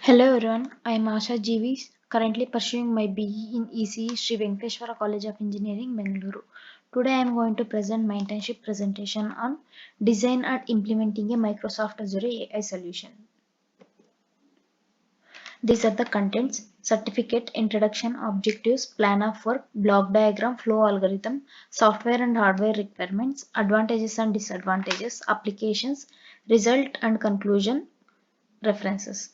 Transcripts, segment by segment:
Hello everyone, I am Asha GV, currently pursuing my BE in ECE Sri Venkateshwara College of Engineering, Bengaluru. Today I am going to present my internship presentation on design and implementing a Microsoft Azure AI solution. These are the contents: certificate, introduction, objectives, plan of work, block diagram, flow algorithm, software and hardware requirements, advantages and disadvantages, applications, result and conclusion, references.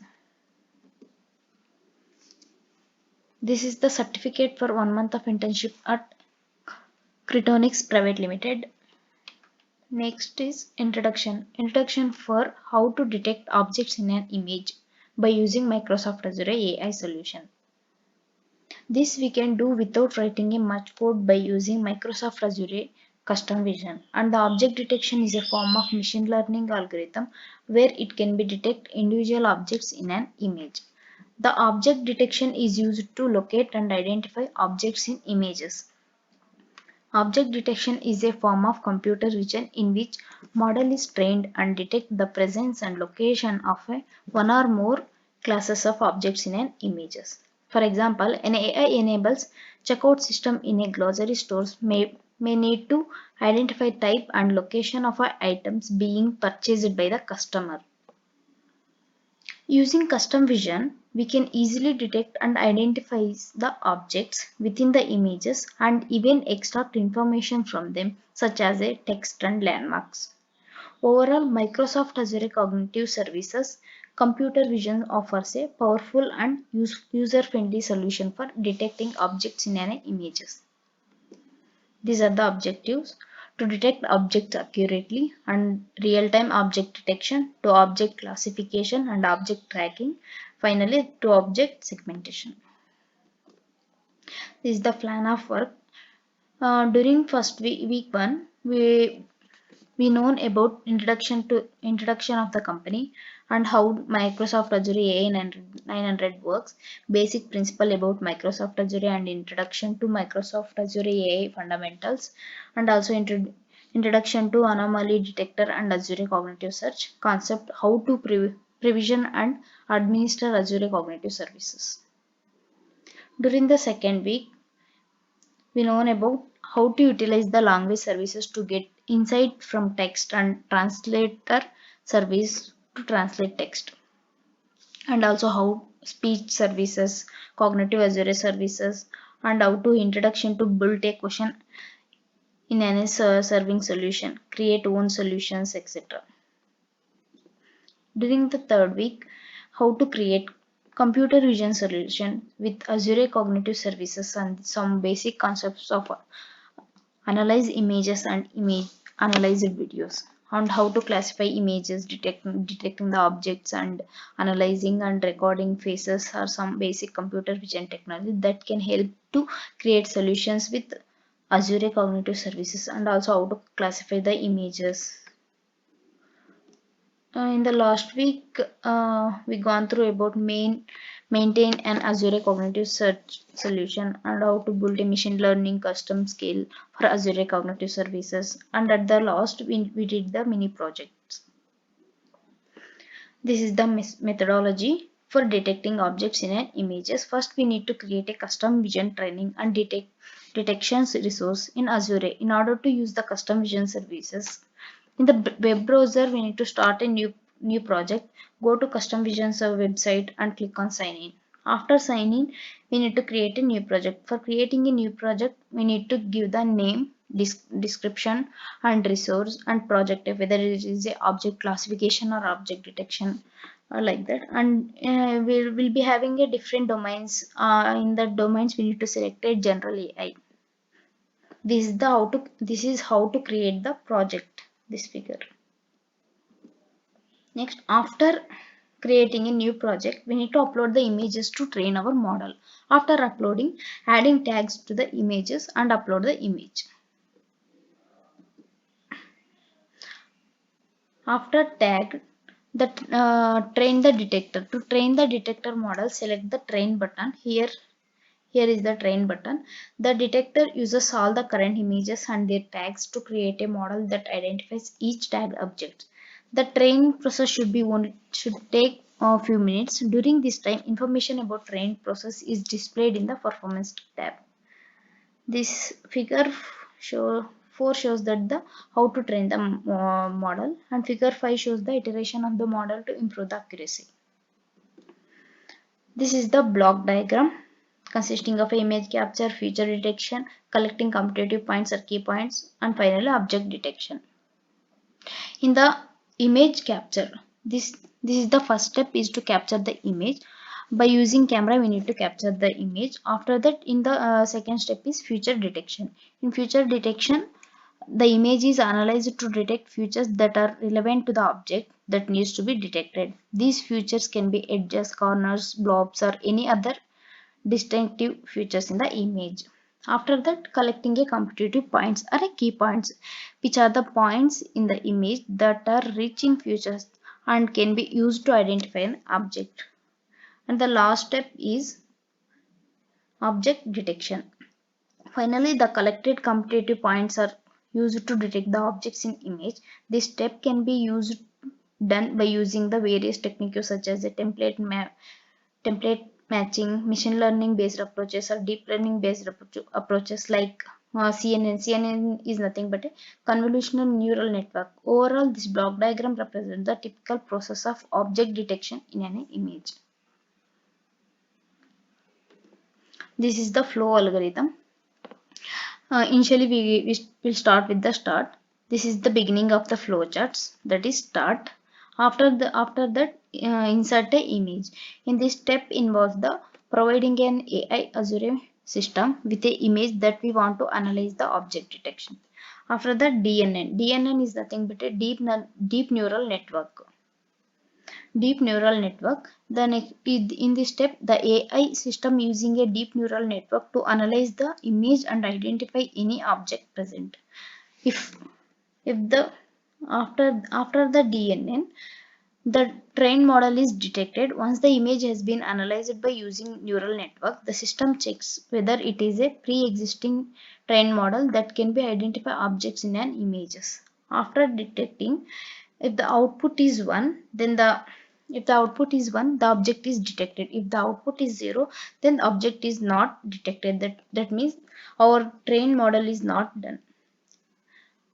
This is the certificate for 1 month of internship at Cryptonics Private Limited. Next is introduction. Introduction for how to detect objects in an image by using Microsoft Azure AI solution. This we can do without writing a much code by using Microsoft Azure Custom Vision. And the object detection is a form of machine learning algorithm where it can be detect individual objects in an image. The object detection is used to locate and identify objects in images. Object detection is a form of computer vision in which model is trained and detect the presence and location of one or more classes of objects in an images. For example, an AI enables checkout system in a grocery stores may need to identify type and location of items being purchased by the customer. Using custom vision, we can easily detect and identify the objects within the images and even extract information from them, such as a text and landmarks. Overall, Microsoft Azure Cognitive Services Computer Vision offers a powerful and user-friendly solution for detecting objects in an images. These are the objectives: to detect objects accurately and real-time object detection, to object classification and object tracking, finally to object segmentation. This is the plan of work. During first week one, we known about introduction of the company and how Microsoft Azure AI 900 works, basic principle about Microsoft Azure and introduction to Microsoft Azure AI fundamentals, and also introduction to anomaly detector and Azure cognitive search concept, how to provision and administer Azure cognitive services. During the second week, we know about how to utilize the language services to get insight from text and translator service to translate text, and also how speech services, cognitive Azure services, and how to introduction to build a question in any serving solution, create own solutions, etc. During the third week, how to create computer vision solution with Azure cognitive services and some basic concepts of analyze images and image analyzed videos, and how to classify images, detecting the objects and analyzing and recording faces are some basic computer vision technology that can help to create solutions with Azure cognitive services, and also how to classify the images. In the last week, we gone through about maintain an Azure cognitive search solution and how to build a machine learning custom scale for Azure cognitive services. And at the last, we did the mini projects. This is the methodology for detecting objects in an images. First, we need to create a custom vision training and detections resource in Azure. In order to use the custom vision services, in the web browser, we need to start a new project. Go to Custom Vision Server website and click on Sign In. After sign in, we need to create a new project. For creating a new project, we need to give the name, description, and resource and project, whether it is a object classification or object detection, or like that. And we'll be having a different domains. In the domains, we need to select a general AI. This is how to create the project. This figure. Next, after creating a new project, we need to upload the images to train our model. After uploading, adding tags to the images and upload the image. After tag, train the detector. To train the detector model, select the train button. Here is the train button. The detector uses all the current images and their tags to create a model that identifies each tagged object. The training process should take a few minutes. During this time, information about trained process is displayed in the performance tab. This figure show 4 shows that the how to train the model, and figure 5 shows the iteration of the model to improve the accuracy. This is the block diagram consisting of image capture, feature detection, collecting computative points or key points, and finally object detection. In the image capture, this is the first step is to capture the image. By using camera we need to capture the image. After that, in the second step is feature detection. In feature detection, the image is analyzed to detect features that are relevant to the object that needs to be detected. These features can be edges, corners, blobs, or any other distinctive features in the image. After that, collecting a computative points or a key points, which are the points in the image that are rich in features and can be used to identify an object. And the last step is object detection. Finally, the collected computative points are used to detect the objects in image. This step can be done by using the various techniques such as a template matching, machine learning based approaches, or deep learning based approaches like CNN. CNN is nothing but a convolutional neural network. Overall, this block diagram represents the typical process of object detection in an image. This is the flow algorithm. Initially, we will start with the start. This is the beginning of the flowcharts, that is start. After that, insert a image. In this step involves the providing an AI Azure system with a image that we want to analyze the object detection. After that, DNN. DNN is nothing but a deep neural network. Then in this step, the AI system using a deep neural network to analyze the image and identify any object present. If the after the DNN, the trained model is detected. Once the image has been analyzed by using neural network, the system checks whether it is a pre-existing trained model that can be identify objects in an images. After detecting, if the output is 1, then the object is detected. If the output is 0, then the object is not detected. That means our trained model is not done.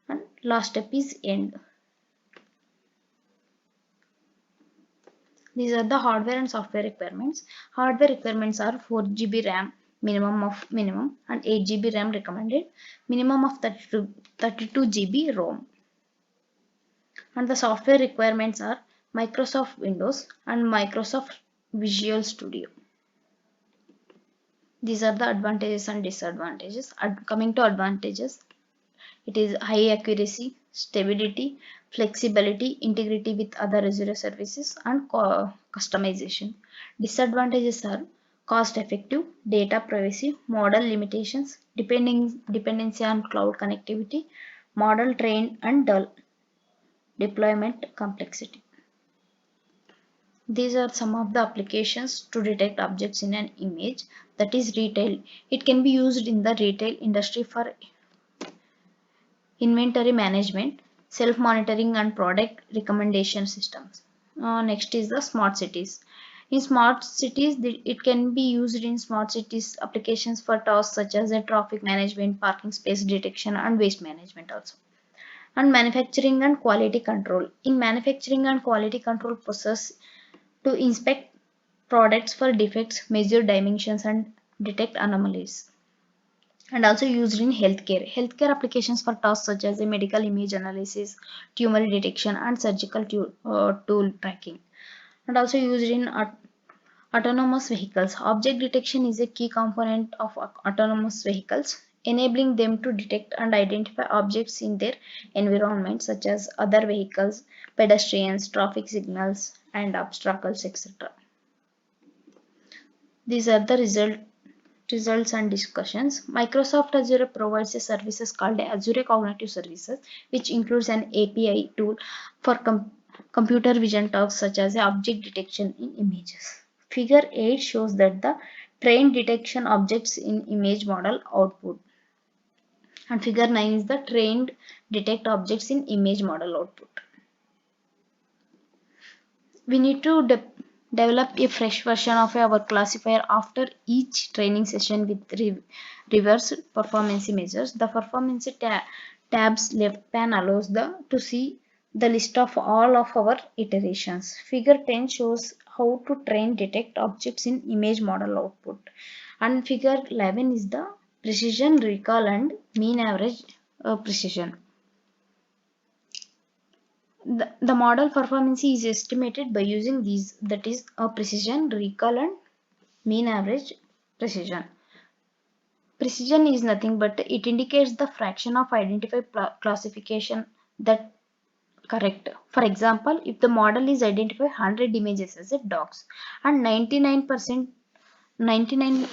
And last step is end. These are the hardware and software requirements. Hardware requirements are 4 GB RAM minimum and 8 GB RAM recommended, minimum of 32 GB ROM. And the software requirements are Microsoft Windows and Microsoft Visual Studio. These are the advantages and disadvantages. Coming to advantages, it is high accuracy, stability, flexibility, integrity with other Azure services, and customization. Disadvantages are cost effective, data privacy, model limitations, dependency on cloud connectivity, model train and dull, deployment complexity. These are some of the applications to detect objects in an image. That is retail. It can be used in the retail industry for inventory management, self-monitoring, and product recommendation systems. Next is the smart cities. In smart cities, it can be used in smart cities applications for tasks such as traffic management, parking space detection, and waste management also. And manufacturing and quality control. In manufacturing and quality control process, to inspect products for defects, measure dimensions, and detect anomalies. And also used in healthcare. Healthcare applications for tasks such as a medical image analysis, tumor detection, and surgical tool tracking. And also used in autonomous vehicles. Object detection is a key component of autonomous vehicles, enabling them to detect and identify objects in their environment such as other vehicles, pedestrians, traffic signals, and obstacles, etc. These are the results and discussions. Microsoft Azure provides a services called Azure Cognitive Services, which includes an API tool for computer vision tasks such as object detection in images. Figure 8 shows that the trained detection objects in image model output. And figure 9 is the trained detect objects in image model output. We need to Develop a fresh version of our classifier after each training session with reverse performance measures. The performance tab's left pane allows to see the list of all of our iterations. Figure 10 shows how to train detect objects in image model output. And figure 11 is the precision recall and mean average precision. The model performance is estimated by using these, that is a precision, recall and mean average precision. Precision is nothing but it indicates the fraction of identified classification that correct. For example, if the model is identify 100 images as a dogs and 99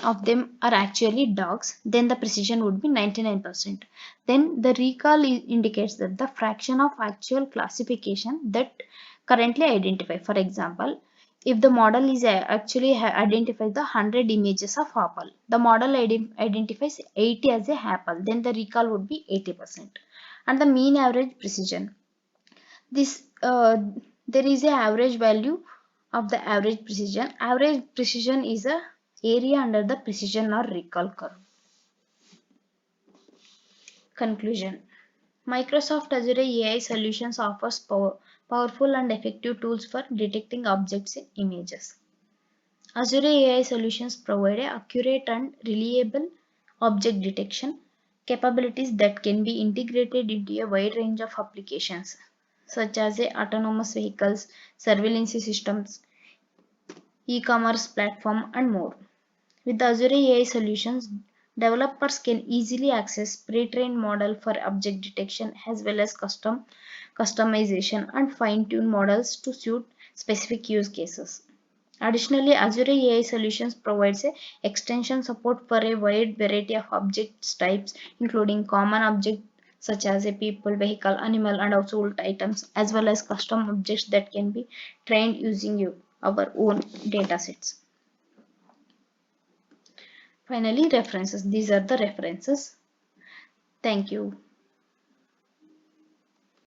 of them are actually dogs, then the precision would be 99%. Then the recall indicates that the fraction of actual classification that currently identify. For example, if the model is actually identifies the 100 images of apple, the model identifies 80 as a apple, then the recall would be 80%. And the mean average precision, this there is a average value of the average precision. Average precision is a area under the precision or recall curve. Conclusion: Microsoft Azure AI Solutions offers powerful and effective tools for detecting objects in images. Azure AI Solutions provide accurate and reliable object detection capabilities that can be integrated into a wide range of applications, such as autonomous vehicles, surveillance systems, e-commerce platform, and more. With Azure AI solutions, developers can easily access pre-trained model for object detection as well as customization and fine-tune models to suit specific use cases. Additionally, Azure AI Solutions provides a extension support for a wide variety of object types, including common objects such as a people, vehicle, animal, and household items, as well as custom objects that can be trained using our own datasets. Finally, references. These are the references. Thank you.